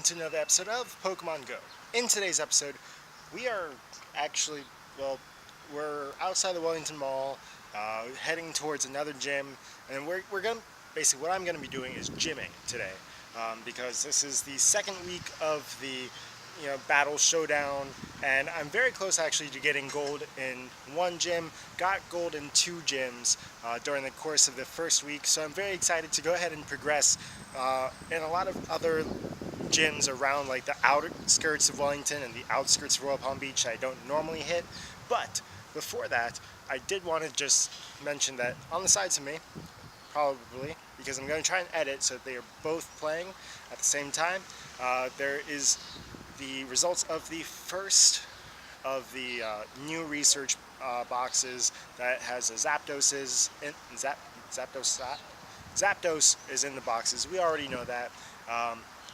to another episode of Pokemon Go. In today's episode, we are actually, we're outside the Wellington Mall, heading towards another gym, and we're gonna, basically what I'm gonna be doing is gymming today, because this is the second week of the, Battle Showdown, and I'm very close actually to getting gold in one gym, got gold in two gyms during the course of the first week, so I'm very excited to go ahead and progress in a lot of other gyms around like the outskirts of Wellington and the outskirts of Royal Palm Beach I don't normally hit. But before that, I did want to just mention that on the sides of me, probably, because I'm going to try and edit so that they are both playing at the same time, there is the results of the first of the new research boxes that has a Zapdos is in the boxes. We already know that,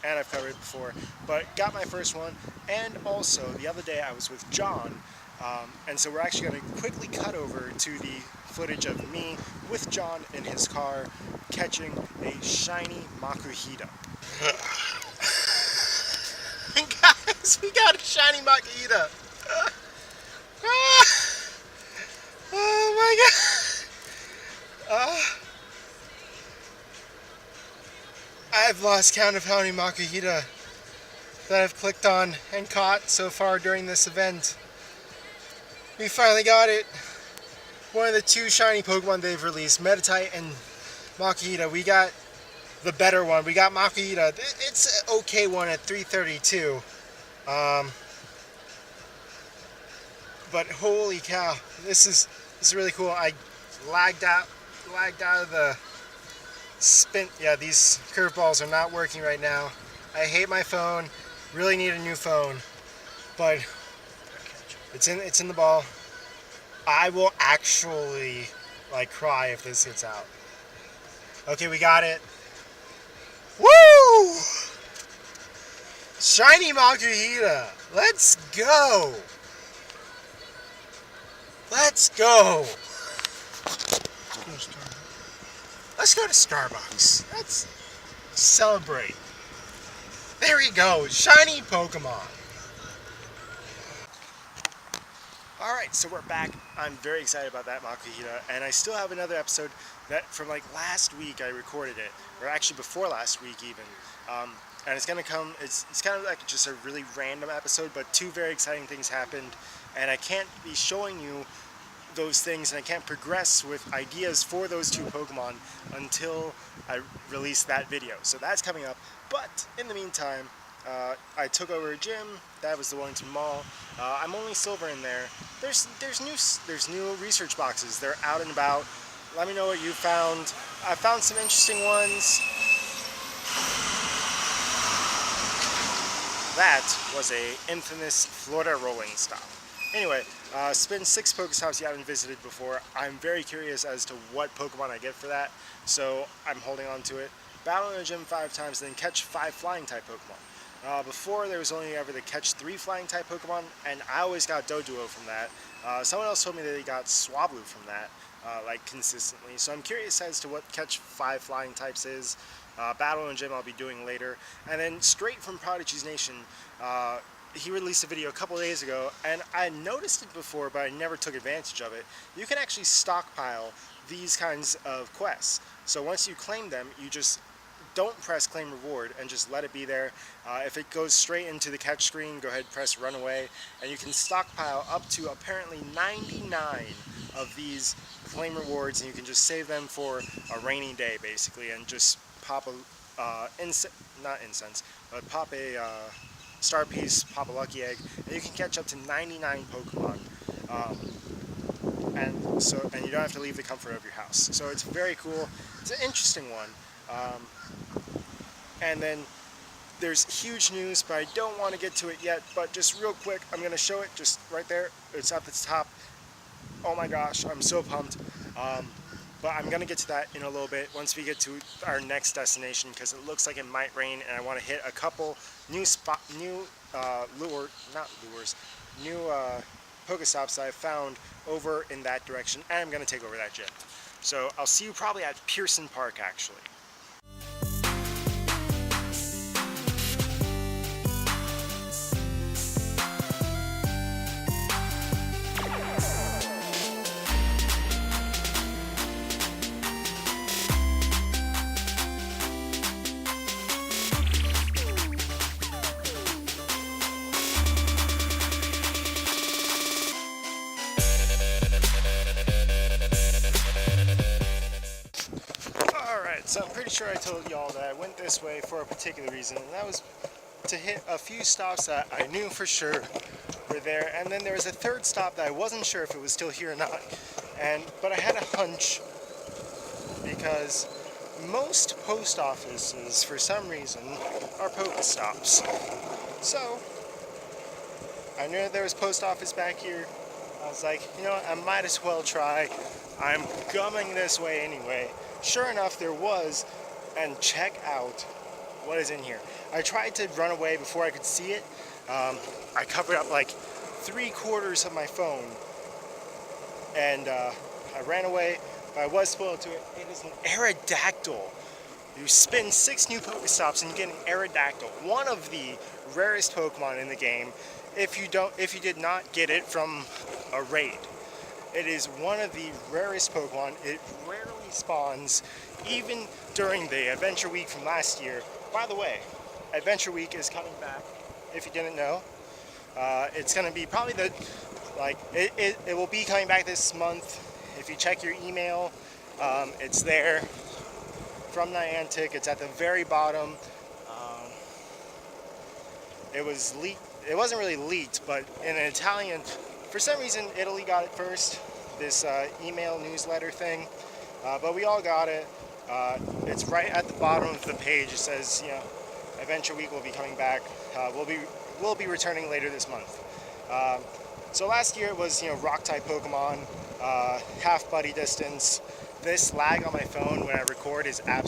and I've covered it before, but got my first one. And also the other day I was with John, and so we're actually going to quickly cut over to the footage of me with John in his car catching a shiny Makuhita. Guys, we got a shiny Makuhita. Oh my god. I've lost count of how many Makuhita that I've clicked on and caught so far during this event. We finally got it. One of the two shiny Pokemon they've released, Meditite and Makuhita. We got the better one. We got Makuhita. It's an okay one at 332. But holy cow, this is really cool. I lagged out of the spin. Yeah, these curveballs are not working right now. I hate my phone. Really need a new phone. But it's in the ball. I will actually cry if this gets out. Okay, we got it. Woo! Shiny Makuhita. Let's go. Let's go. Let's go to Starbucks. Let's celebrate. There we go. Shiny Pokemon. Alright, so we're back. I'm very excited about that Makuhita, and I still have another episode that from last week I recorded it, or actually before last week even. And it's gonna come, it's kind of like just a really random episode, but two very exciting things happened, and I can't be showing you those things, and I can't progress with ideas for those two Pokemon until I release that video. So that's coming up, but in the meantime, I took over a gym. That was the Wellington Mall. I'm only silver in there. There's new research boxes. They're out and about. Let me know what you found. I found some interesting ones. That was a infamous Florida rolling stop. Anyway, spin 6 Pokestops you haven't visited before. I'm very curious as to what Pokemon I get for that, so I'm holding on to it. Battle in a gym 5 times, then catch 5 flying type Pokemon. Before there was only ever the catch 3 flying type Pokemon, and I always got Doduo from that. Someone else told me that they got Swablu from that, consistently. So I'm curious as to what catch 5 flying types is. Battle in Gym I'll be doing later. And then straight from Prodigy's Nation, he released a video a couple days ago, and I noticed it before, but I never took advantage of it. You can actually stockpile these kinds of quests. So once you claim them, you just don't press claim reward and just let it be there. If it goes straight into the catch screen, go ahead, press run away, and you can stockpile up to apparently 99 of these claim rewards, and you can just save them for a rainy day basically, and just pop a pop a star piece, pop a lucky egg, and you can catch up to 99 Pokemon. And you don't have to leave the comfort of your house. So it's very cool. It's an interesting one. And then there's huge news, but I don't want to get to it yet, but just real quick, I'm going to show it just right there. It's at the top. Oh my gosh, I'm so pumped. But I'm going to get to that in a little bit once we get to our next destination, because it looks like it might rain, and I want to hit a couple new Pokestops that I found over in that direction, and I'm going to take over that gym. So I'll see you probably at Pearson Park, actually. So I'm pretty sure I told y'all that I went this way for a particular reason, and that was to hit a few stops that I knew for sure were there, and then there was a third stop that I wasn't sure if it was still here or not, but I had a hunch because most post offices, for some reason, are Pokestops. So I knew there was post office back here. I was like, you know what, I might as well try. I'm coming this way anyway. Sure enough, there was, and check out what is in here. I tried to run away before I could see it. I covered up like 3/4 of my phone, and I ran away, but I was spoiled to it. It is an Aerodactyl. You spin 6 new Pokestops and you get an Aerodactyl, one of the rarest Pokemon in the game. If you did not get it from a raid, it is one of the rarest Pokemon. It rarely spawns, even during the Adventure Week from last year. By the way, Adventure Week is coming back. If you didn't know, it's going to be probably it will be coming back this month. If you check your email, it's there from Niantic. It's at the very bottom. It was leaked. It wasn't really leaked, but in an Italian, for some reason, Italy got it first. This email newsletter thing, but we all got it. It's right at the bottom of the page. It says, you know, Adventure Week will be coming back. We'll be returning later this month. So last year it was, you know, rock type Pokemon, half buddy distance. This lag on my phone when I record is I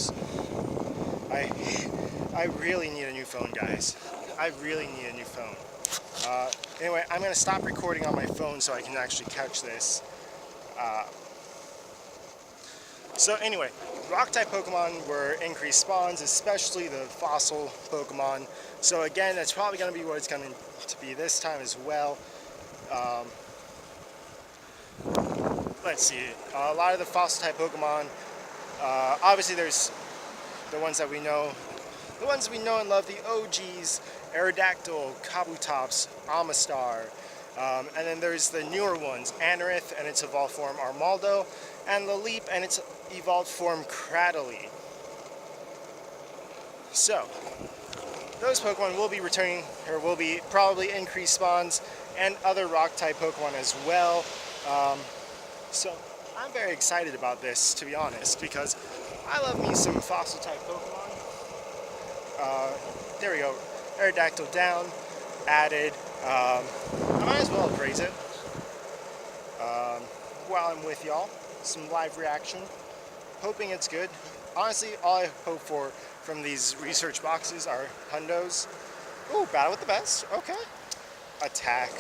really need a new phone, guys. I really need a new phone. Anyway, I'm going to stop recording on my phone so I can actually catch this. So anyway, rock-type Pokemon were increased spawns, especially the fossil Pokemon. So again, that's probably going to be what it's going to be this time as well. Let's see, a lot of the fossil-type Pokemon, obviously there's the ones that we know. The ones we know and love, the OGs, Aerodactyl, Kabutops, Amistar, and then there's the newer ones, Anorith and its evolved form Armaldo, and Laleep and its evolved form Cradily. So, those Pokemon will be returning, or will be probably increased spawns, and other rock-type Pokemon as well. So, I'm very excited about this, to be honest, because I love me some fossil-type Pokemon. There we go. Aerodactyl down, added. I might as well appraise it while I'm with y'all. Some live reaction. Hoping it's good. Honestly, all I hope for from these research boxes are hundos. Ooh, battle with the best. Okay. Attack.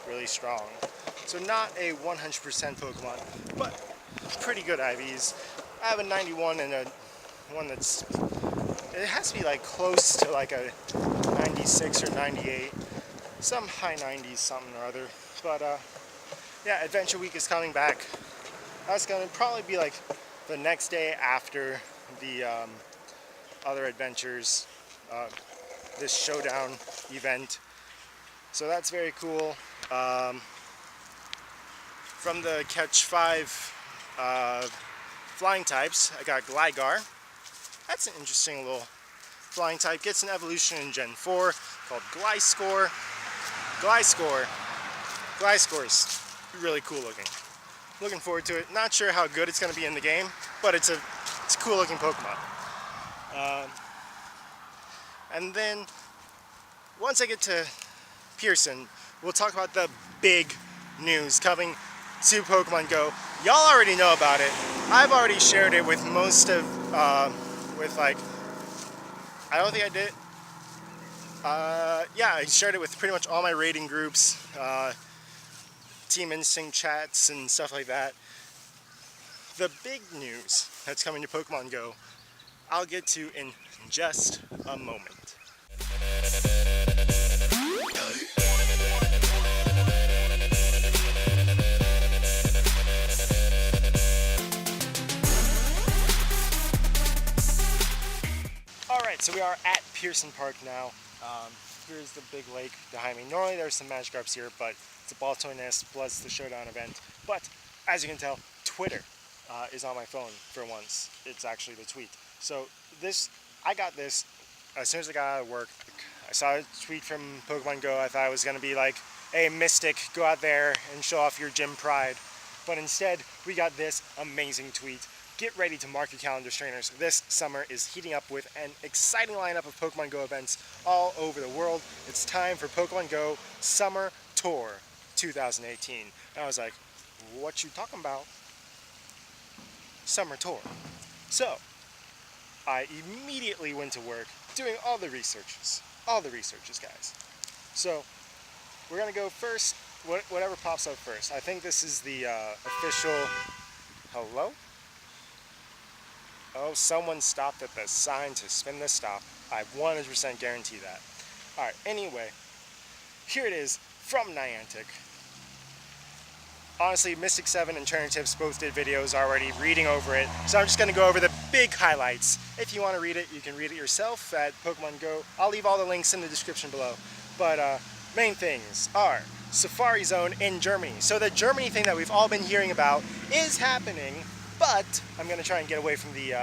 Really strong. So not a 100% Pokemon, but pretty good IVs. I have a 91 and a one that's... It has to be like close to like a 96 or 98. Some high 90s, something or other. But yeah, Adventure Week is coming back. That's going to probably be like the next day after the other adventures, this showdown event. So that's very cool. From the Catch 5 flying types, I got Gligar. That's an interesting little flying type. Gets an evolution in Gen 4 called Gliscor. Gliscor's really cool looking. Looking forward to it. Not sure how good it's going to be in the game, but it's a cool looking Pokemon. And then once I get to Pearson, we'll talk about the big news coming to Pokemon Go. Y'all already know about it. I've already shared it with most of, I don't think I did. Yeah, I shared it with pretty much all my rating groups, Team Instinct chats and stuff like that. The big news that's coming to Pokemon Go, I'll get to in just a moment. Alright, so we are at Pearson Park now. Here's the big lake behind me. Normally there's some Magikarps here, but it's a Baltoy nest plus the Showdown event. But, as you can tell, Twitter is on my phone for once. It's actually the tweet. So I got this as soon as I got out of work. I saw a tweet from Pokemon Go. I thought it was going to be like, hey, Mystic, go out there and show off your gym pride. But instead, we got this amazing tweet. Get ready to mark your calendars, trainers. This summer is heating up with an exciting lineup of Pokemon Go events all over the world. It's time for Pokemon Go Summer Tour 2018. And I was like, what you talking about? Summer Tour. So, I immediately went to work doing all the researches, guys. So, we're gonna go first, whatever pops up first. I think this is the official, hello? Oh, someone stopped at the sign to spin the stop. I 100% guarantee that. Alright, anyway, here it is from Niantic. Honestly, Mystic 7 and Trainer Tips both did videos already reading over it, so I'm just going to go over the big highlights. If you want to read it, you can read it yourself at Pokemon Go. I'll leave all the links in the description below. But main things are Safari Zone in Germany. So the Germany thing that we've all been hearing about is happening, but I'm going to try and get away from the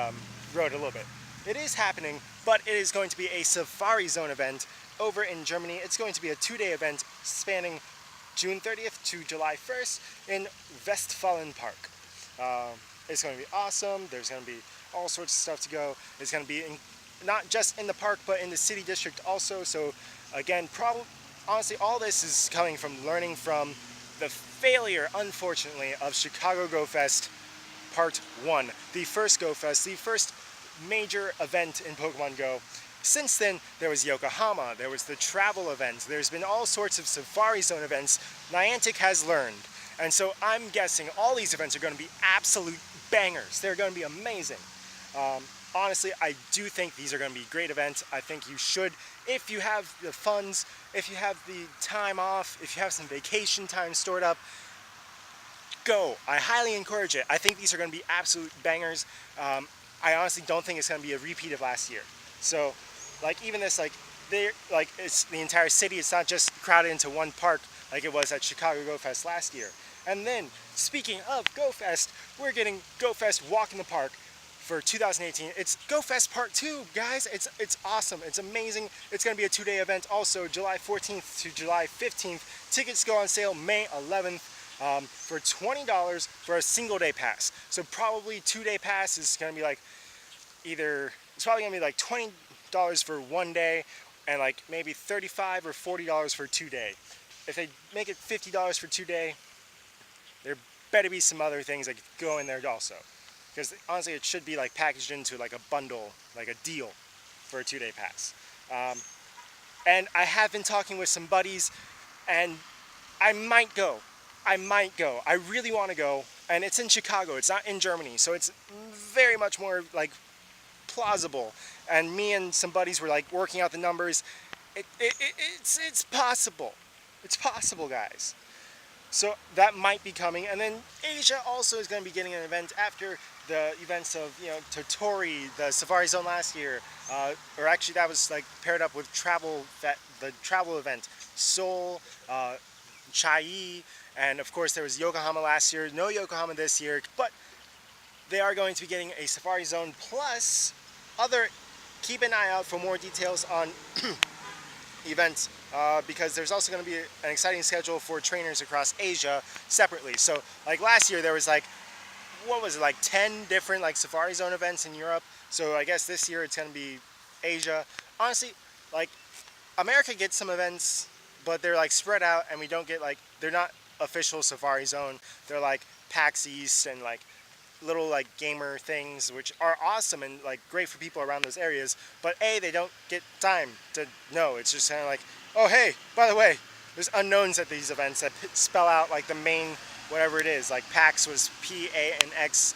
road a little bit. It is happening, but it is going to be a Safari Zone event over in Germany. It's going to be a 2-day event spanning June 30th to July 1st in Westfalen Park. It's going to be awesome. There's going to be all sorts of stuff to go. It's going to be not just in the park, but in the city district also. So again, honestly, all this is coming from learning from the failure, unfortunately, of Chicago Go Fest Part 1. The first Go Fest, the first major event in Pokemon Go. Since then, there was Yokohama, there was the travel event, there's been all sorts of Safari Zone events. Niantic has learned, and so I'm guessing all these events are going to be absolute bangers. They're going to be amazing. Honestly, I do think these are going to be great events. I think you should, if you have the funds, if you have the time off, if you have some vacation time stored up, go. I highly encourage it. I think these are going to be absolute bangers. I honestly don't think it's going to be a repeat of last year. So, like even this, it's the entire city. It's not just crowded into one park like it was at Chicago Go Fest last year. And then, speaking of Go Fest, we're getting Go Fest Walk in the Park for 2018. It's Go Fest Part 2, guys. It's awesome. It's amazing. It's going to be a 2-day event. Also, July 14th to July 15th. Tickets go on sale May 11th. For $20 for a single day pass. So probably 2-day pass is going to be like it's probably going to be like $20 for 1 day and like maybe $35 or $40 for 2-day. If they make it $50 for 2-day, there better be some other things that go in there also. Because honestly, it should be like packaged into like a bundle, like a deal for a 2-day pass. And I have been talking with some buddies, and I might go. I really want to go, and it's in Chicago. It's not in Germany, so it's very much more like plausible. And me and some buddies were like working out the numbers. It's possible. It's possible, guys. So that might be coming. And then Asia also is going to be getting an event after the events of Totori, the Safari Zone last year, or actually that was like paired up with the travel event, Seoul, Chiayi. And of course there was Yokohama last year, no Yokohama this year, but they are going to be getting a Safari Zone plus keep an eye out for more details on events, because there's also going to be an exciting schedule for trainers across Asia separately. So like last year there was like, 10 different like Safari Zone events in Europe. So I guess this year it's going to be Asia. Honestly, like America gets some events, but they're like spread out, and we don't get they're not official Safari Zone. They're like PAX East and like little like gamer things, which are awesome and like great for people around those areas. But they don't get time to know. It's just kind of like, oh hey, by the way, there's unknowns at these events that spell out like the main whatever it is. Like PAX was PANX,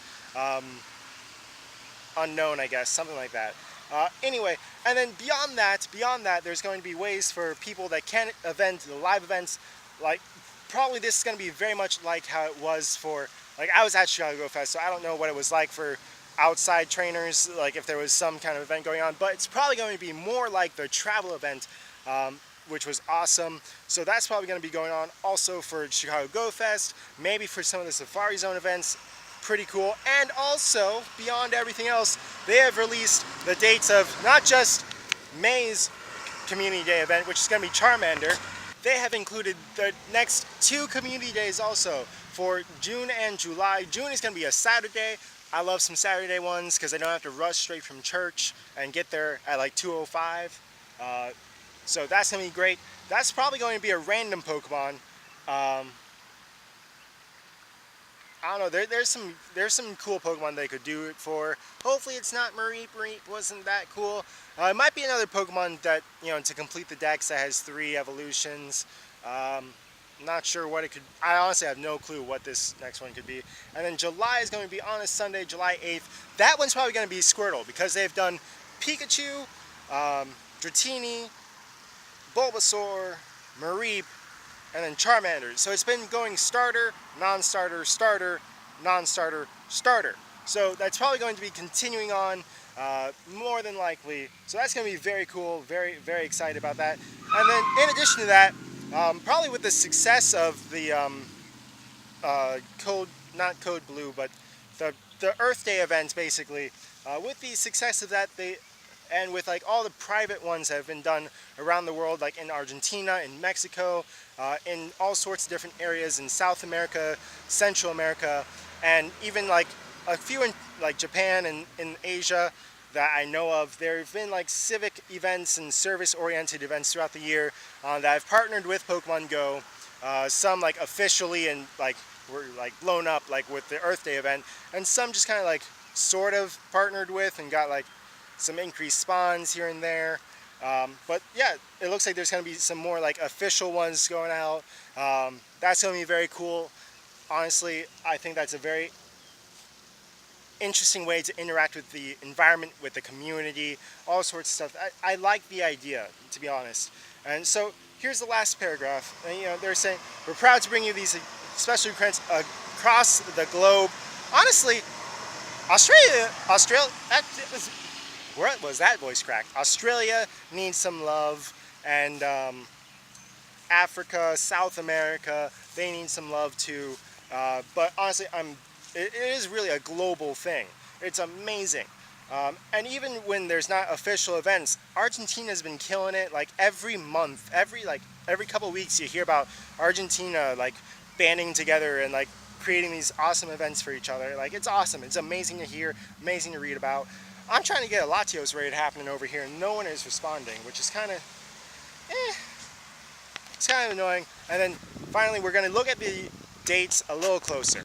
unknown, I guess, something like that. Anyway, and then beyond that, there's going to be ways for people that can't attend the live events. Like probably this is going to be very much like how it was for, like I was at Chicago Go Fest, so I don't know what it was like for outside trainers, like if there was some kind of event going on, but it's probably going to be more like the travel event, which was awesome. So that's probably going to be going on also for Chicago Go Fest, maybe for some of the Safari Zone events. pretty cool. And also, beyond everything else, they have released the dates of not just May's Community Day event, which is going to be Charmander. They have included the next 2 community days also for June and July. June is going to be a Saturday. I love some Saturday ones because I don't have to rush straight from church and get there at like 2:05. So that's going to be great. That's probably going to be a random Pokemon. I don't know. There's some cool Pokemon they could do it for. Hopefully it's not Mareep. Mareep wasn't that cool. It might be another Pokemon that, you know, to complete the dex that has 3 evolutions. Not sure what it could. I honestly have no clue what this next one could be. And then July is going to be on a Sunday, July 8th. That one's probably going to be Squirtle because they've done Pikachu, Dratini, Bulbasaur, Mareep, and then Charmander. So it's been going starter, non-starter, starter, non-starter, starter. So that's probably going to be continuing on more than likely. So that's going to be very cool, very, very excited about that. And then in addition to that, probably with the success of the not Code Blue, but the Earth Day events basically, with the success of that, and with like all the private ones that have been done around the world, like in Argentina, in Mexico, in all sorts of different areas in South America, Central America, and even like a few in like Japan and in Asia that I know of. There have been like civic events and service-oriented events throughout the year that I've partnered with Pokemon Go. Some like officially and like were like blown up like with the Earth Day event, and some just kind of like sort of partnered with and got like some increased spawns here and there. But yeah, it looks like there's going to be some more like official ones going out. That's going to be very cool. Honestly, I think that's a very interesting way to interact with the environment, with the community, all sorts of stuff. I like the idea, to be honest. And so here's the last paragraph. And, you know, they're saying, we're proud to bring you these special events across the globe. Honestly, Australia, where was that voice cracked? Australia needs some love, and Africa, South America, they need some love too. But honestly, it is really a global thing. It's amazing. And even when there's not official events, Argentina's been killing it. Like every month, every couple of weeks, you hear about Argentina like banding together and like creating these awesome events for each other. Like it's awesome. It's amazing to hear, amazing to read about. I'm trying to get a Latios raid happening over here, and no one is responding, which is kind of, it's kind of annoying. And then finally, we're going to look at the dates a little closer.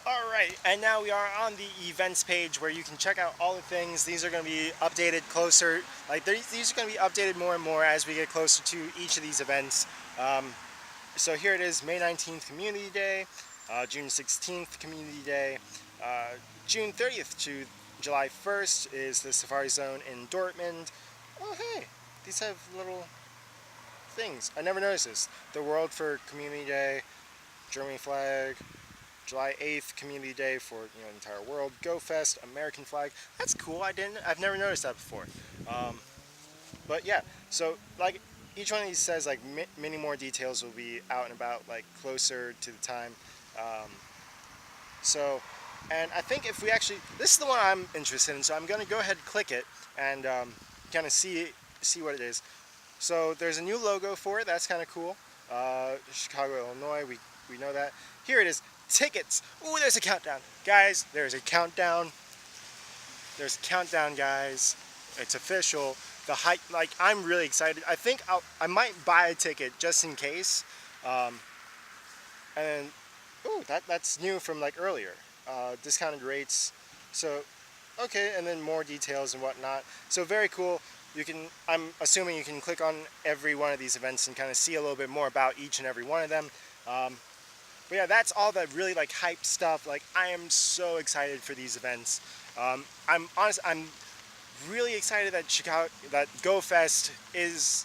Alright, and now we are on the events page where you can check out all the things. These are going to be updated closer. Like these are going to be updated more and more as we get closer to each of these events. So here it is, May 19th Community Day, June 16th Community Day, June 30th to July 1st is the Safari Zone in Dortmund. Oh hey, these have little things. I never noticed this. The World for Community Day, Germany flag, July 8th Community Day for, you know, the entire world. Go Fest, American flag. That's cool. I've never noticed that before. But yeah, so like each one of these says like many more details will be out and about like closer to the time. And I think if we actually, this is the one I'm interested in, so I'm going to go ahead and click it and kind of see what it is. So there's a new logo for it. That's kind of cool. Chicago, Illinois. We know that. Here it is. Tickets. Ooh, there's a countdown, guys. There's a countdown. There's a countdown, guys. It's official. The hype. Like I'm really excited. I think I might buy a ticket just in case. And ooh, that's new from like earlier. Discounted rates. So okay, and then more details and whatnot. So very cool. You can, I'm assuming you can click on every one of these events and kind of see a little bit more about each and every one of them. But yeah, that's all the really like hype stuff. Like I am so excited for these events. I'm really excited that Go Fest is,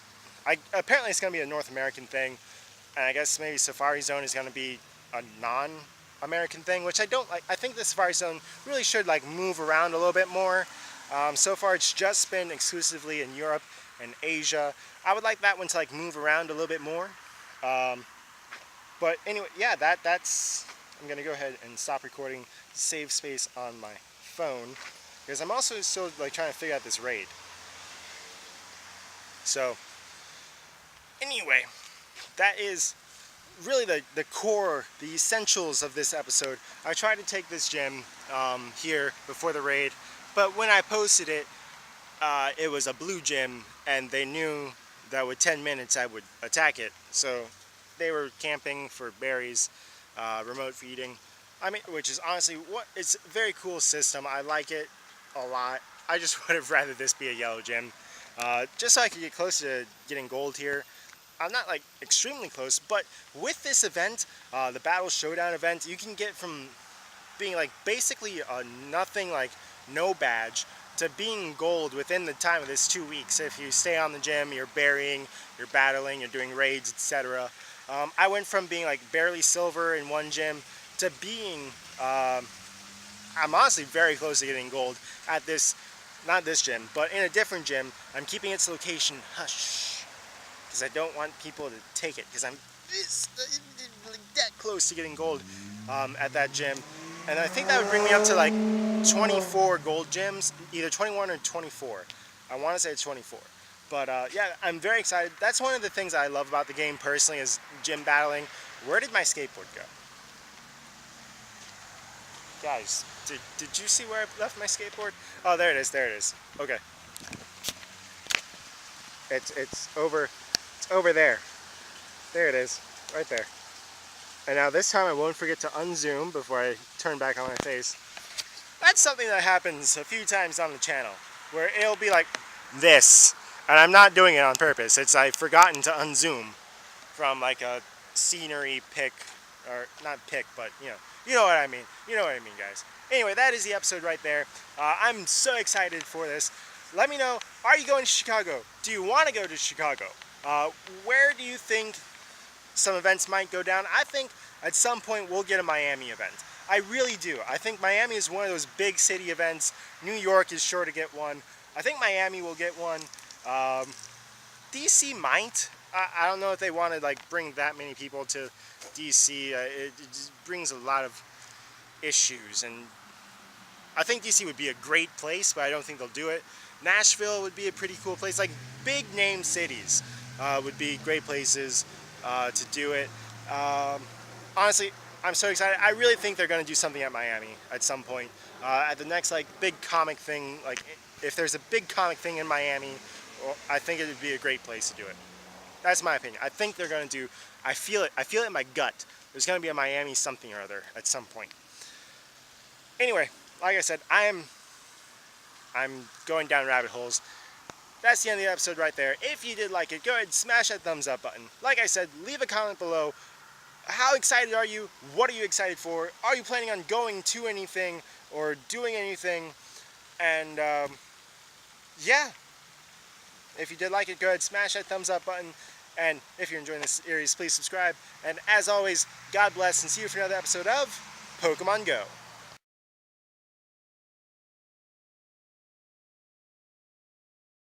apparently it's going to be a North American thing, and I guess maybe Safari Zone is going to be a non-American thing, which I don't like. I think the Safari Zone really should like move around a little bit more. So far it's just been exclusively in Europe and Asia. I would like that one to like move around a little bit more. But anyway, yeah, that's I'm going to go ahead and stop recording, save space on my phone, because I'm also still like trying to figure out this raid. So, anyway, that is really the core, the essentials of this episode. I tried to take this gym here before the raid, but when I posted it, it was a blue gym, and they knew that with 10 minutes I would attack it. So they were camping for berries, remote feeding. I mean, which is honestly it's a very cool system. I like it a lot. I just would have rather this be a yellow gym, just so I could get close to getting gold here. I'm not like extremely close, but with this event, the Battle Showdown event, you can get from being like basically a nothing, like no badge, to being gold within the time of this 2 weeks. If you stay on the gym, you're burying, you're battling, you're doing raids, etc. I went from being like barely silver in one gym to being, I'm honestly very close to getting gold at this, not this gym, but in a different gym. I'm keeping its location hush, because I don't want people to take it, because I'm that close to getting gold at that gym. And I think that would bring me up to like 24 gold gems, either 21 or 24. I want to say it's 24. But yeah, I'm very excited. That's one of the things I love about the game personally, is gym battling. Where did my skateboard go? Guys, did you see where I left my skateboard? Oh, there it is, there it is. Okay. It's over there. There it is, right there. And now this time I won't forget to unzoom before I turn back on my face. That's something that happens a few times on the channel, where it'll be like this, and I'm not doing it on purpose. It's I've forgotten to unzoom from like a scenery pic, or not pic, but you know what I mean. You know what I mean, guys. Anyway, that is the episode right there. I'm so excited for this. Let me know, are you going to Chicago? Do you want to go to Chicago? Where do you think some events might go down? I think at some point we'll get a Miami event. I really do. I think Miami is one of those big city events. New York is sure to get one. I think Miami will get one. DC might. I don't know if they want to like bring that many people to DC. It just brings a lot of issues, and I think DC would be a great place, but I don't think they'll do it. Nashville would be a pretty cool place. Like big name cities would be great places to do it. Honestly, I'm so excited. I really think they're going to do something at Miami at some point. At the next like big comic thing, like if there's a big comic thing in Miami, I think it would be a great place to do it. That's my opinion. I think they're going to do, I feel it in my gut. There's going to be a Miami something or other at some point. Anyway, like I said, I'm going down rabbit holes. That's the end of the episode right there. If you did like it, go ahead and smash that thumbs up button. Like I said, leave a comment below. How excited are you? What are you excited for? Are you planning on going to anything or doing anything? And yeah, if you did like it, go ahead and smash that thumbs up button. And if you're enjoying this series, please subscribe. And as always, God bless, and see you for another episode of Pokemon Go.